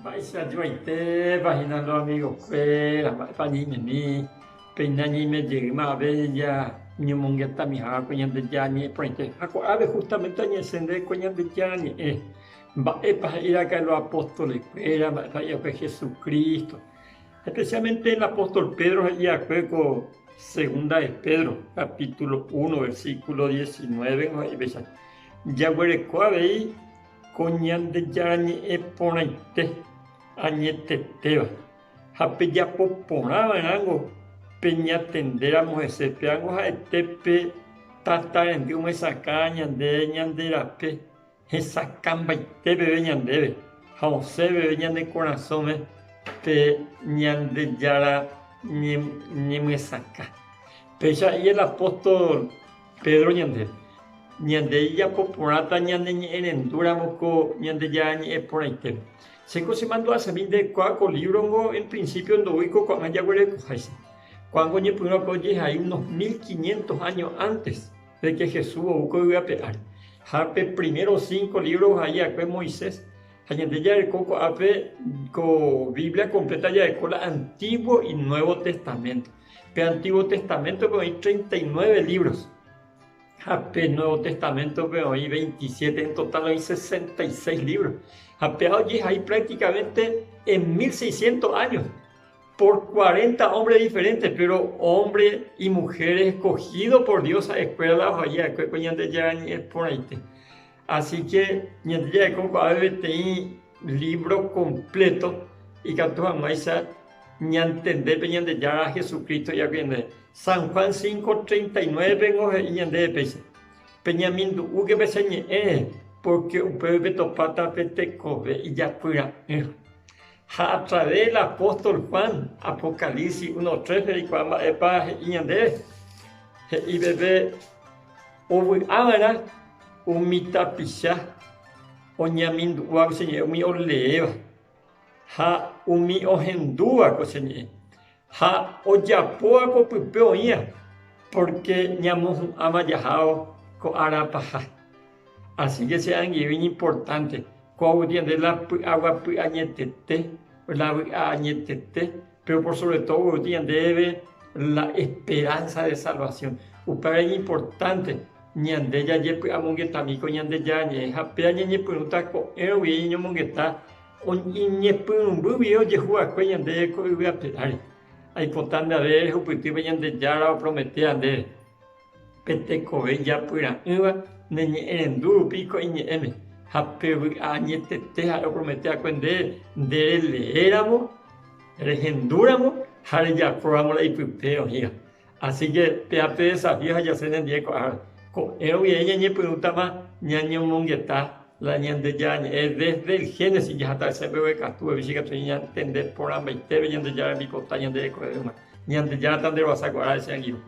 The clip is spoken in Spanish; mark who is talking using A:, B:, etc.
A: Vai se adjoite, vaginando amigo fuera, panini, peinani me llegma bella, ni mongeta mi ha coñan de yani, pointe, ave justamente añe sende coñan de yani, va para ir acá los apóstoles, era vaya Jesucristo, especialmente el apóstol Pedro, allá con segunda de Pedro, capítulo 1, versículo 19, ya huele coabe coñan de yani ponaite. Añeteteva. Hape ya popona venango. Peña tenderamos ese peango a etepe tatarendi uma esa caña de ñanderape. Esa camba y te bebe ñandebe. Jause bebe ñande corazón pe ñande yara ni me saca. Pecha y el apóstol Pedro ñande. Ñande ya poponata ñande ñerendura moco ñande ya ñe por ahí. Seco se mandó a salir de cuaco libro en principio en Doico con Ayaguere Cojaise. Cuando ni primero coye hay unos 1500 años antes de que Jesús iba a pegar. Hape primero 5 libros allá que Moisés. Allá ya el coco ape con Biblia completa ya con el Antiguo y Nuevo Testamento. Pero Antiguo Testamento pero hay 39 libros. Hape Nuevo Testamento pero hay 27, en total hay 66 libros. Allí hay prácticamente en 1600 años, por 40 hombres diferentes, pero hombres y mujeres escogidos por Dios a escuelas allá, por ahí. Así que, ya como hay libro completo y que tú vas ni entender ya a Jesucristo ya viene. San Juan 5:39 vengo y ande pese. Peñamindo, uge beseñe, porque un pueblo topata petecobe y ya fuera. A través del apóstol Juan, Apocalipsis 1:13 y cuando epa y ande y bebé o ahora un mitapisha o ñamindo o señor mi oleva ha un mi ohendúa coseñe ha o yapoa co pupeoía porque ñamos amayajao co arapaja. Así que sean bien importante. Cuando tiene la agua añetete, la añetete, pero por sobre todo tiene la esperanza de salvación. Upara es importante. Ñande ya yepe amongeta mi con ñande ya ñe hapea ñe pregunta ko ewi ño mongeta on ñe pun bubio je juega ko ñande ko iba a pedir. Hay potanda de upiti ñande ya la promete ande. Pete ko ya pura iba neñe endu pico ñe eme. Hape añetete a promete a cuende de éramos regenduramos hare ya probamos la ipupeo higa. Así que peape desafíos ya se entiende con ella ni pregunta más ñaño mongueta la ñande ya es desde el Génesis ya hasta ese bebé que estuve visitando ya entender por ambas y te ñande ya mi costa ñande de ñande ya tan de vas a guardar ese anguilo.